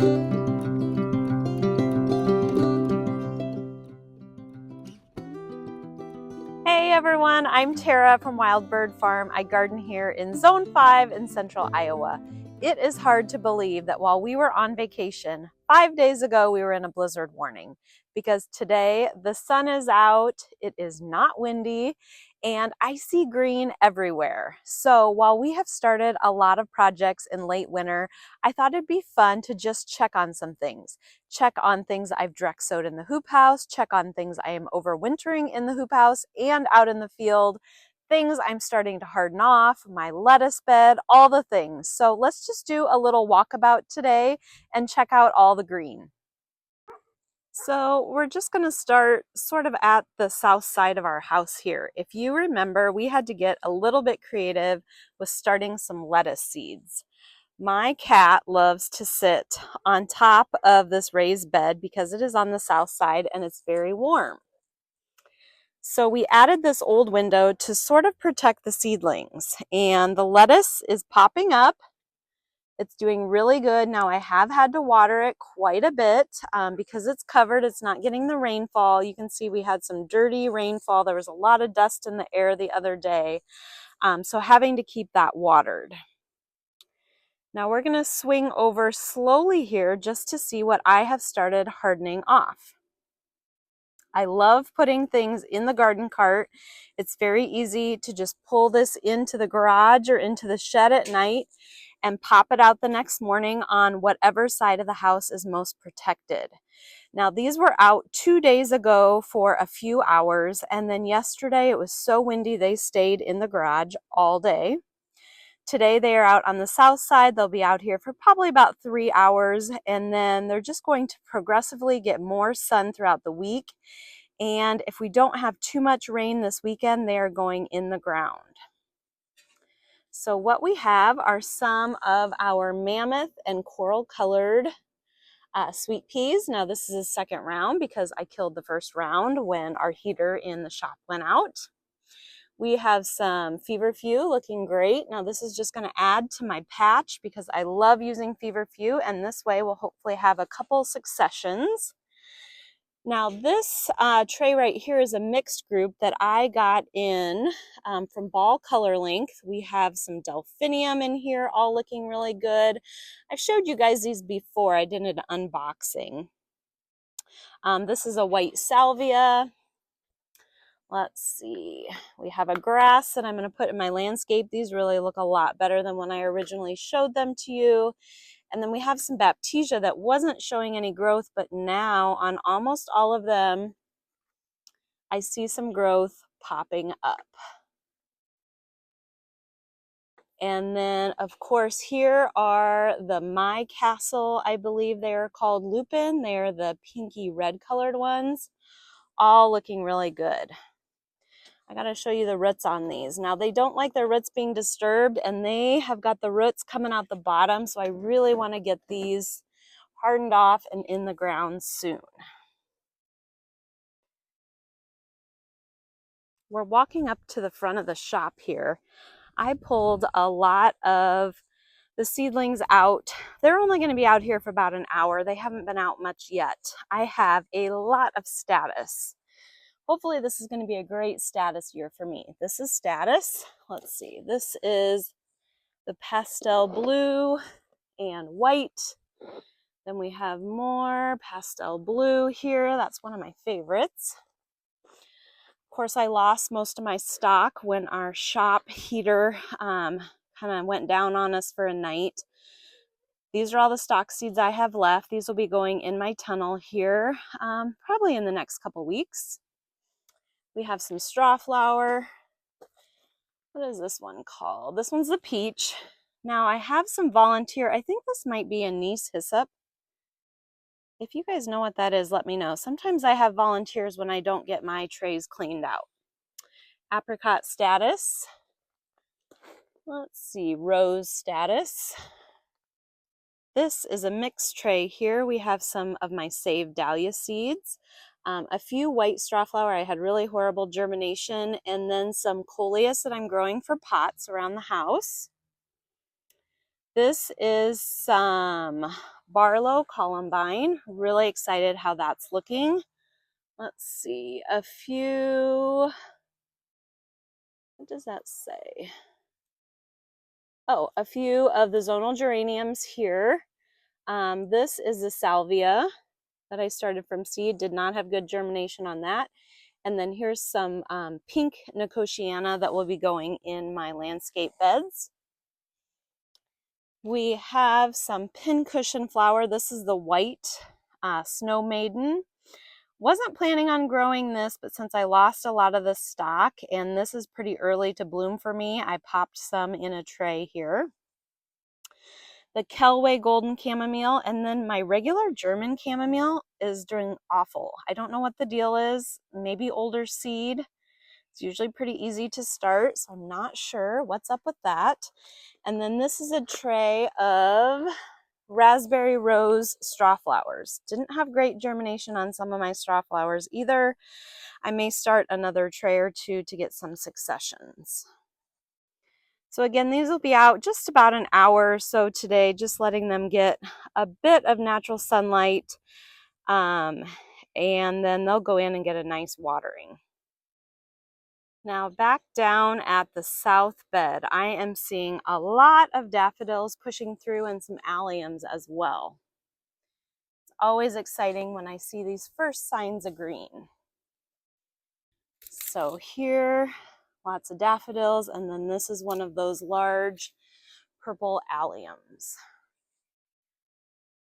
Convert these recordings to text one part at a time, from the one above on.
Hey everyone, I'm Tara from Wild Bird Farm. I garden here in Zone 5 in central Iowa. It is hard to believe that while we were on vacation, 5 days ago we were in a blizzard warning, because today the sun is out, it is not windy, and I see green everywhere. So while we have started a lot of projects in late winter, I thought it'd be fun to just check on some things. Check on things I've direct sowed in the hoop house, check on things I am overwintering in the hoop house and out in the field, things I'm starting to harden off, my lettuce bed, all the things. So let's just do a little walkabout today and check out all the green. So we're just going to start sort of at the south side of our house here. If you remember, we had to get a little bit creative with starting some lettuce seeds. My cat loves to sit on top of this raised bed because it is on the south side and it's very warm. So we added this old window to sort of protect the seedlings, and the lettuce is popping up. It's doing really good. Now I have had to water it quite a bit because it's covered. It's not getting the rainfall. You can see we had some dirty rainfall. There was a lot of dust in the air the other day. So having to keep that watered. Now we're going to swing over slowly here just to see what I have started hardening off. I love putting things in the garden cart. It's very easy to just pull this into the garage or into the shed at night and pop it out the next morning on whatever side of the house is most protected. Now these were out 2 days ago for a few hours, and then yesterday it was so windy they stayed in the garage all day. Today they are out on the south side. They'll be out here for probably about 3 hours, and then they're just going to progressively get more sun throughout the week. And if we don't have too much rain this weekend, they are going in the ground. So what we have are some of our mammoth and coral colored sweet peas. Now this is a second round because I killed the first round when our heater in the shop went out. We have some feverfew looking great. Now this is just going to add to my patch because I love using feverfew, and this way we'll hopefully have a couple successions. Now this tray right here is a mixed group that I got in from Ball Color Length. We have some delphinium in here, all looking really good. I've showed you guys these before. I did an unboxing. This is a white salvia. Let's see, we have a grass that I'm going to put in my landscape. These really look a lot better than when I originally showed them to you. And then we have some baptisia that wasn't showing any growth, but now on almost all of them, I see some growth popping up. And then, of course, here are the My Castle, I believe they are called lupin. They are the pinky red colored ones, all looking really good. I gotta show you the roots on these. Now they don't like their roots being disturbed, and they have got the roots coming out the bottom, so I really want to get these hardened off and in the ground soon. We're walking up to the front of the shop here. I pulled a lot of the seedlings out. They're only going to be out here for about an hour. They haven't been out much yet. I have a lot of status. Hopefully this is going to be a great status year for me. This is status. Let's see. This is the pastel blue and white. Then we have more pastel blue here. That's one of my favorites. Of course, I lost most of my stock when our shop heater kind of went down on us for a night. These are all the stock seeds I have left. These will be going in my tunnel here probably in the next couple weeks. We have some straw flower. What is this one called? This one's the peach. Now I have some volunteer. I think this might be anise hyssop. If you guys know what that is, let me know. Sometimes I have volunteers when I don't get my trays cleaned out. Apricot status. Let's see, rose status. This is a mixed tray here. We have some of my saved dahlia seeds. A few white straw flower. I had really horrible germination, and then some coleus that I'm growing for pots around the house. This is some Barlow Columbine. Really excited how that's looking. Let's see, a few, what does that say? Oh, a few of the zonal geraniums here. This is the salvia that I started from seed. Did not have good germination on that. And then here's some pink nicotiana that will be going in my landscape beds. We have some pincushion flower. This is the white snow maiden. Wasn't planning on growing this, but since I lost a lot of the stock and this is pretty early to bloom for me, I popped some in a tray here. The Kelway Golden Chamomile, and then my regular German chamomile is doing awful. I don't know what the deal is. Maybe older seed. It's usually pretty easy to start, so I'm not sure what's up with that. And then this is a tray of raspberry rose straw flowers. Didn't have great germination on some of my straw flowers either. I may start another tray or two to get some successions. So again, these will be out just about an hour or so today, just letting them get a bit of natural sunlight, and then they'll go in and get a nice watering. Now back down at the south bed, I am seeing a lot of daffodils pushing through and some alliums as well. It's always exciting when I see these first signs of green. So here, lots of daffodils, and then this is one of those large purple alliums.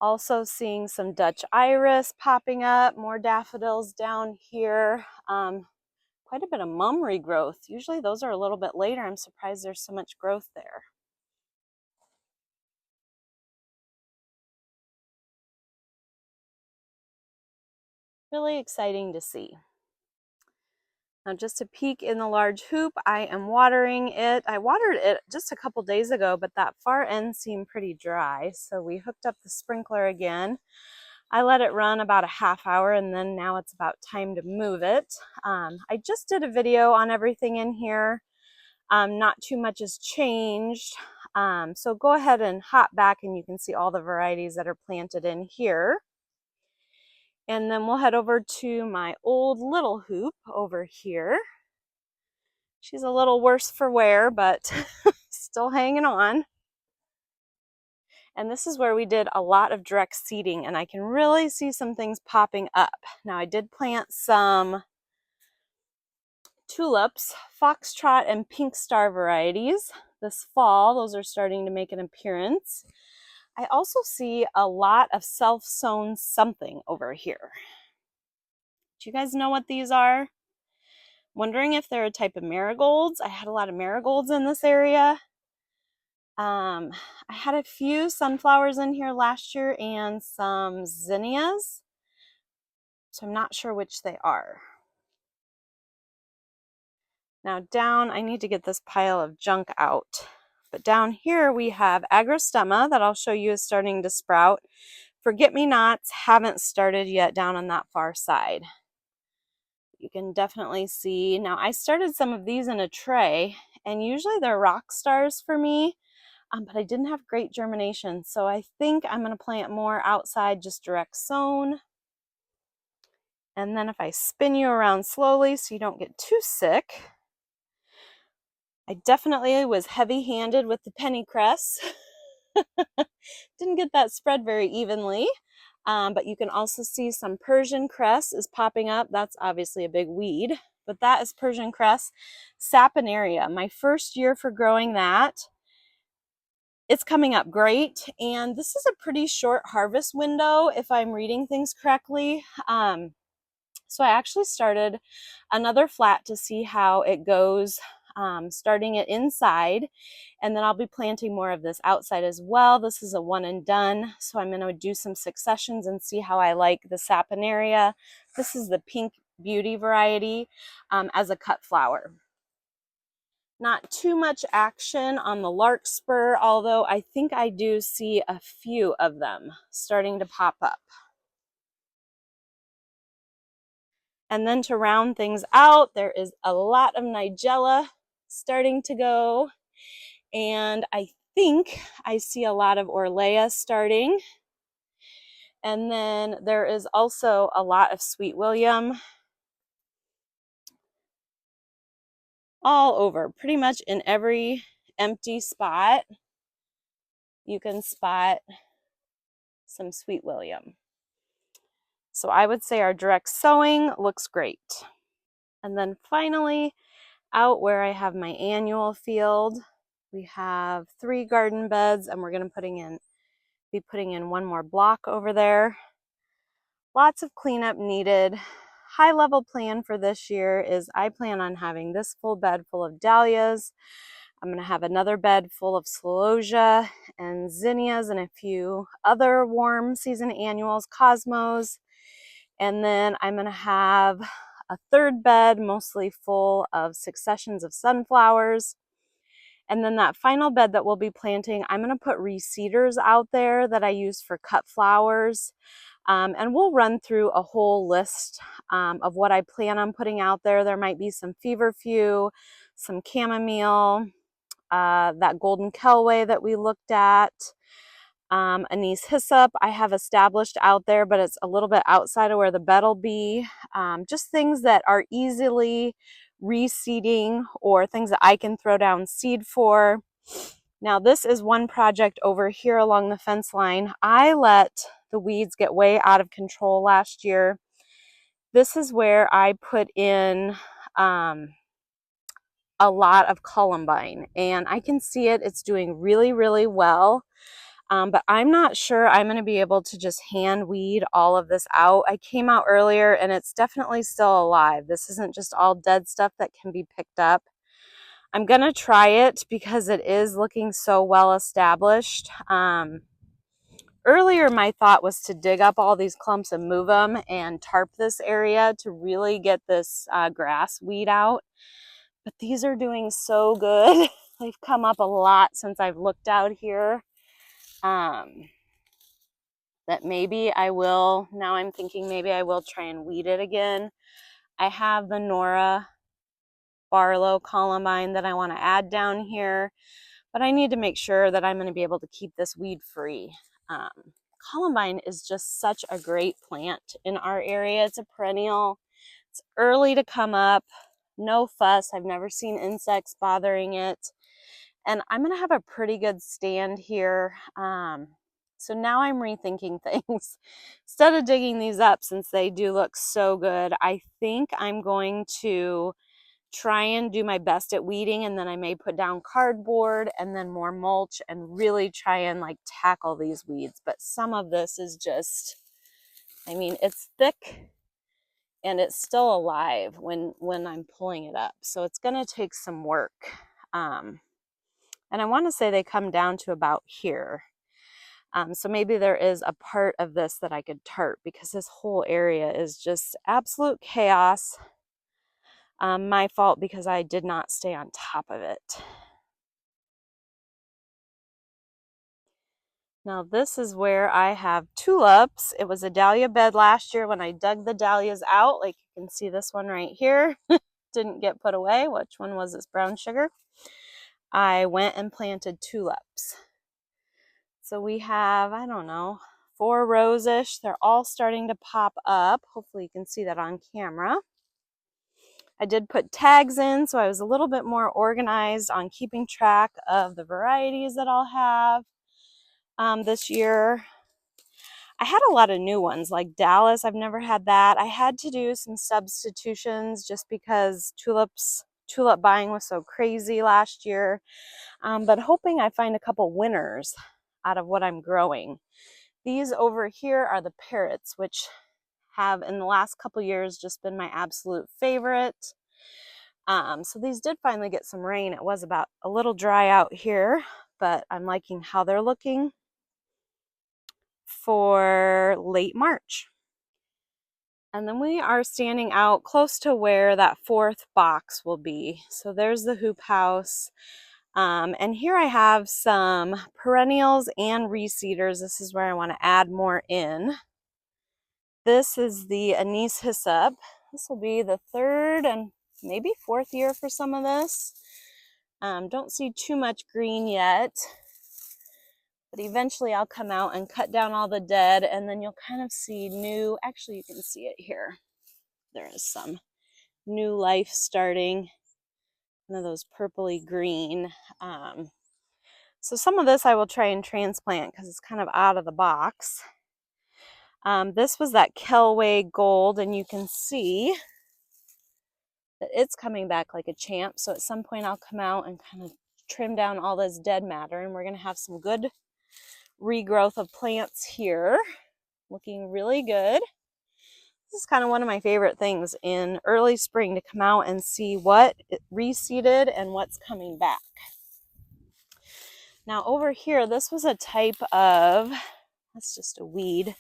Also seeing some Dutch iris popping up, more daffodils down here. Quite a bit of mum regrowth. Usually those are a little bit later. I'm surprised there's so much growth there. Really exciting to see. Now just a peek in the large hoop, I am watering it. I watered it just a couple days ago, but that far end seemed pretty dry. So we hooked up the sprinkler again. I let it run about a half hour and then now it's about time to move it. I just did a video on everything in here. Not too much has changed. So go ahead and hop back and you can see all the varieties that are planted in here. And then we'll head over to my old little hoop over here. She's a little worse for wear, but still hanging on. And this is where we did a lot of direct seeding and I can really see some things popping up. Now I did plant some tulips, foxtrot and pink star varieties this fall. Those are starting to make an appearance. I also see a lot of self-sown something over here. Do you guys know what these are? Wondering if they're a type of marigolds. I had a lot of marigolds in this area. I had a few sunflowers in here last year and some zinnias. So I'm not sure which they are. Now down, I need to get this pile of junk out. But down here we have agrostemma that I'll show you is starting to sprout. Forget-me-nots haven't started yet down on that far side. You can definitely see. Now I started some of these in a tray and usually they're rock stars for me, but I didn't have great germination. So I think I'm going to plant more outside, just direct sown. And then if I spin you around slowly so you don't get too sick. I definitely was heavy-handed with the pennycress. Didn't get that spread very evenly, but you can also see some Persian cress is popping up. That's obviously a big weed, but that is Persian cress. Saponaria, my first year for growing that. It's coming up great, and this is a pretty short harvest window if I'm reading things correctly. So I actually started another flat to see how it goes, starting it inside, and then I'll be planting more of this outside as well. This is a one and done, so I'm going to do some successions and see how I like the saponaria. This is the Pink Beauty variety as a cut flower. Not too much action on the larkspur, although I think I do see a few of them starting to pop up. And then to round things out, there is a lot of nigella starting to go. And I think I see a lot of Orlea starting. And then there is also a lot of Sweet William all over. Pretty much in every empty spot, you can spot some Sweet William. So I would say our direct sowing looks great. And then finally, out where I have my annual field, we have 3 garden beds, and we're going to be putting in 1 more block over there. Lots of cleanup needed. High level plan for this year is I plan on having this full bed full of dahlias. I'm going to have another bed full of celosia and zinnias and a few other warm season annuals, cosmos. And then I'm going to have a 3rd bed mostly full of successions of sunflowers. And then that final bed that we'll be planting, I'm going to put reseeders out there that I use for cut flowers. And we'll run through a whole list of what I plan on putting out there. There might be some feverfew, some chamomile, that golden kelway that we looked at, anise hyssop I have established out there, but it's a little bit outside of where the bed will be. Just things that are easily reseeding or things that I can throw down seed for. Now this is one project over here along the fence line. I let the weeds get way out of control last year. This is where I put in a lot of columbine, and I can see it's doing really, really well. But I'm not sure I'm going to be able to just hand weed all of this out. I came out earlier and it's definitely still alive. This isn't just all dead stuff that can be picked up. I'm going to try it because it is looking so well established. Earlier, my thought was to dig up all these clumps and move them and tarp this area to really get this grass weed out. But these are doing so good. They've come up a lot since I've looked out here. That maybe I will, now I'm thinking maybe I will try and weed it again. I have the Nora Barlow columbine that I want to add down here, but I need to make sure that I'm going to be able to keep this weed free. Columbine is just such a great plant in our area. It's a perennial. It's early to come up, no fuss. I've never seen insects bothering it. And I'm going to have a pretty good stand here. So now I'm rethinking things. Instead of digging these up, since they do look so good, I think I'm going to try and do my best at weeding, and then I may put down cardboard and then more mulch and really try and like tackle these weeds. But some of this is just, I mean, it's thick and it's still alive when I'm pulling it up. So it's going to take some work. And I want to say they come down to about here. So maybe there is a part of this that I could tarp, because this whole area is just absolute chaos. My fault because I did not stay on top of it. Now this is where I have tulips. It was a dahlia bed last year when I dug the dahlias out. Like you can see this one right here. Didn't get put away. Which one was this? Brown sugar. I went and planted tulips. So we have, I don't know, 4 rows-ish. They're all starting to pop up. Hopefully you can see that on camera. I did put tags in, so I was a little bit more organized on keeping track of the varieties that I'll have this year. I had a lot of new ones, like Dallas. I've never had that. I had to do some substitutions just because tulip buying was so crazy last year. But hoping I find a couple winners out of what I'm growing. These over here are the parrots, which have in the last couple years just been my absolute favorite. So these did finally get some rain. It was about a little dry out here, but I'm liking how they're looking for late March. And then we are standing out close to where that 4th box will be. So there's the hoop house. And here I have some perennials and reseeders. This is where I want to add more in. This is the anise hyssop. This will be the 3rd and maybe 4th year for some of this. Don't see too much green yet. But eventually I'll come out and cut down all the dead, and then you'll kind of see new, actually you can see it here. There is some new life starting, one of those purpley green. So some of this I will try and transplant because it's kind of out of the box. This was that Kelway Gold, and you can see that it's coming back like a champ. So at some point I'll come out and kind of trim down all this dead matter, and we're going to have some good regrowth of plants here, looking really good. This is kind of one of my favorite things in early spring, to come out and see what reseeded and what's coming back. Now over here, this was a type of, that's just a weed.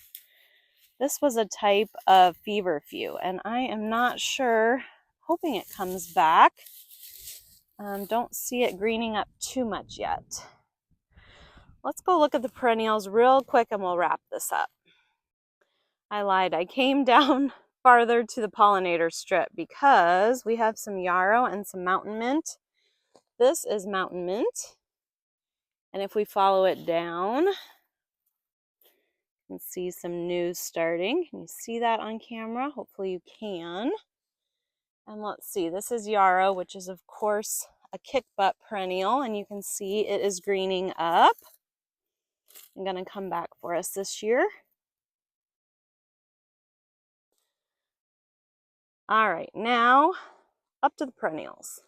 This was a type of feverfew, and I am not sure, hoping it comes back. Don't see it greening up too much yet. Let's go look at the perennials real quick and we'll wrap this up. I lied, I came down farther to the pollinator strip because we have some yarrow and some mountain mint. This is mountain mint, and if we follow it down, you can see some new starting. Can you see that on camera? Hopefully you can. And let's see, this is yarrow, which is of course a kickbutt perennial, and you can see it is greening up. I'm going to come back for us this year. All right, now up to the perennials.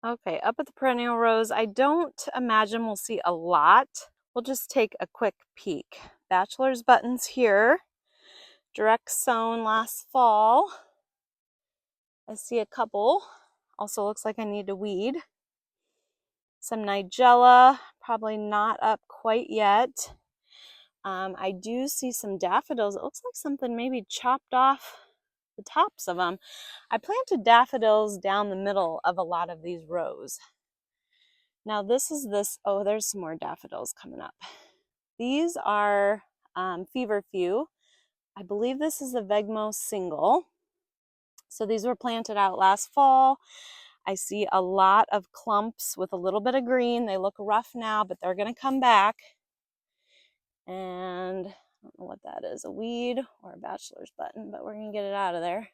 Okay, up at the perennial rows, I don't imagine we'll see a lot. We'll just take a quick peek. Bachelor's buttons here, direct sown last fall. I see a couple. Also looks like I need to weed. Some nigella, probably not up quite yet. I do see some daffodils. It looks like something maybe chopped off the tops of them. I planted daffodils down the middle of a lot of these rows. Now this is this, oh, there's some more daffodils coming up. These are feverfew. I believe this is the Venmo single. So these were planted out last fall. I see a lot of clumps with a little bit of green. They look rough now, but they're going to come back. And I don't know what that is, a weed or a bachelor's button, but we're going to get it out of there.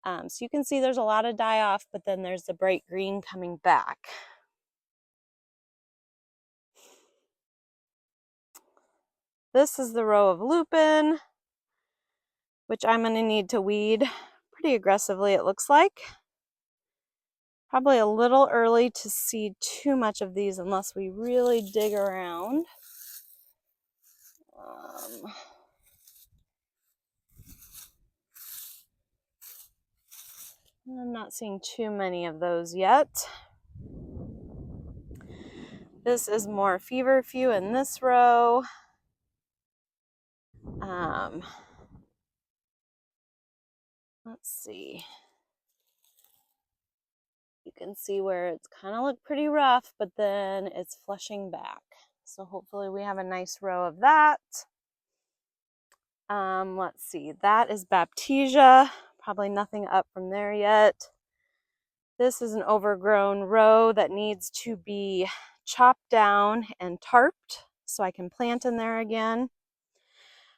So you can see there's a lot of die off, but then there's the bright green coming back. This is the row of lupin, which I'm going to need to weed pretty aggressively, it looks like. Probably a little early to see too much of these unless we really dig around. I'm not seeing too many of those yet. This is more feverfew in this row. Let's see. You can see where it's kind of look pretty rough, but then it's flushing back. So hopefully we have a nice row of that. Let's see, that is Baptisia. Probably nothing up from there yet. This is an overgrown row that needs to be chopped down and tarped so I can plant in there again.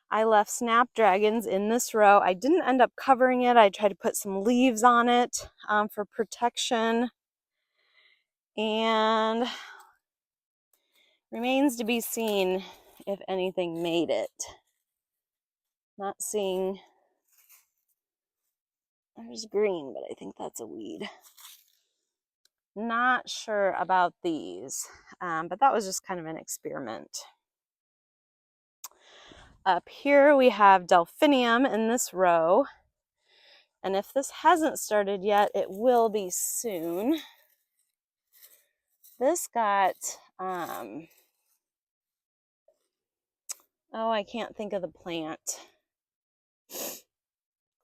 I left snapdragons in this row. I didn't end up covering it. I tried to put some leaves on it for protection. And remains to be seen if anything made it. Not seeing, there's green, but I think that's a weed. Not sure about these, but that was just kind of an experiment. Up here we have delphinium in this row, and if this hasn't started yet, it will be soon. This got, oh, I can't think of the plant.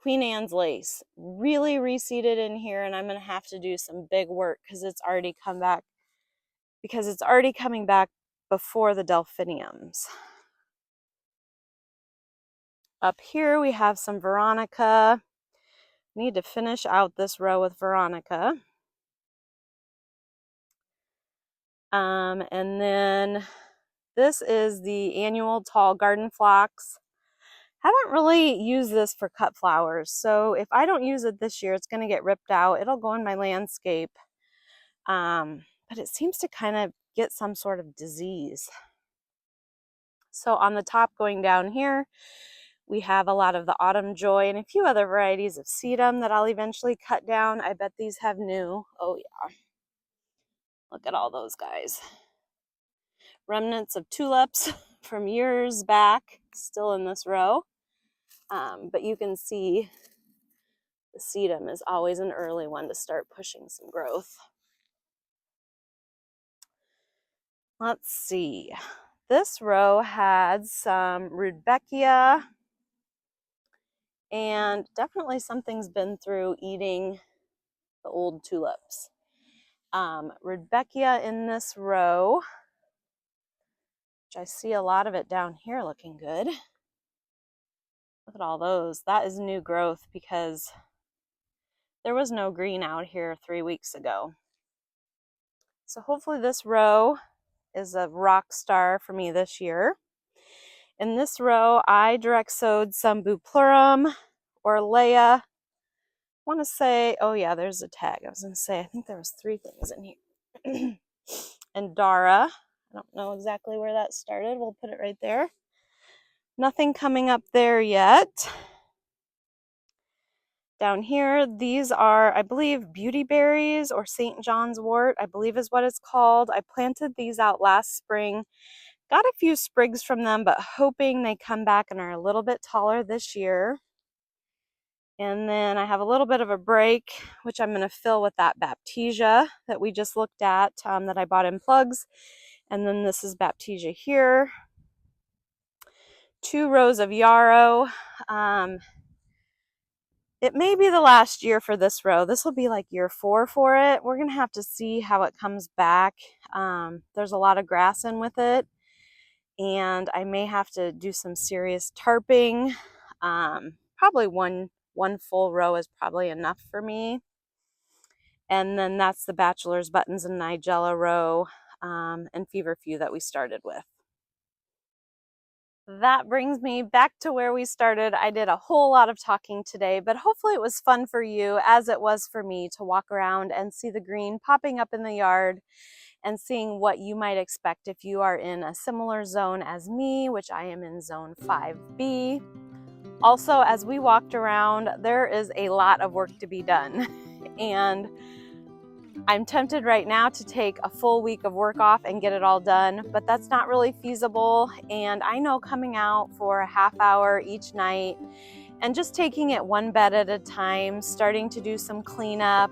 Queen Anne's lace, really reseeded in here, and I'm going to have to do some big work because it's already come back, because it's already coming back before the delphiniums. Up here we have some Veronica. Need to finish out this row with Veronica. And then this is the annual tall garden phlox. Haven't really used this for cut flowers, so if I don't use it this year, it's going to get ripped out. It'll go in my landscape, but it seems to kind of get some sort of disease. So on the top going down here, we have a lot of the autumn joy and a few other varieties of sedum that I'll eventually cut down. I bet these have new. Oh yeah, look at all those guys. Remnants of tulips from years back, still in this row. But you can see the sedum is always an early one to start pushing some growth. Let's see. This row had some rudbeckia, and definitely something's been through eating the old tulips. Rudbeckia in this row, which I see a lot of it down here looking good. Look at all those. That is new growth because there was no green out here 3 weeks ago. So hopefully this row is a rock star for me this year. In this row, I direct sowed some Bupleurum, Orlea. I want to say, oh yeah, there's a tag. I was going to say, I think there was 3 things in here. And Dara. I don't know exactly where that started. We'll put it right there. Nothing coming up there yet. Down here, these are, I believe, beauty berries or St. John's wort, I believe is what it's called. I planted these out last spring. Got a few sprigs from them, but hoping they come back and are a little bit taller this year. And then I have a little bit of a break, which I'm going to fill with that Baptisia that we just looked at, that I bought in plugs. And then this is Baptisia here. 2 rows of yarrow. It may be the last year for this row. This will be like year 4 for it. We're going to have to see how it comes back. There's a lot of grass in with it, and I may have to do some serious tarping. Probably one full row is probably enough for me. And then that's the Bachelor's Buttons and Nigella row, and Feverfew that we started with. That brings me back to where we started. I did a whole lot of talking today, but hopefully it was fun for you, as it was for me, to walk around and see the green popping up in the yard and seeing what you might expect if you are in a similar zone as me, which I am in zone 5B. Also, as we walked around, there is a lot of work to be done. And I'm tempted right now to take a full week of work off and get it all done, but that's not really feasible. And I know coming out for a half hour each night and just taking it one bed at a time, starting to do some cleanup,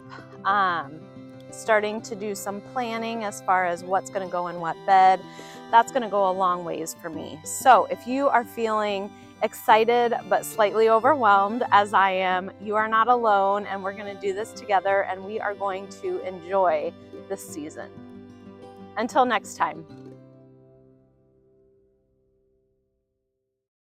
starting to do some planning as far as what's going to go in what bed, that's going to go a long ways for me. So if you are feeling excited but slightly overwhelmed as I am, you are not alone, and we're going to do this together, and we are going to enjoy this season. Until next time.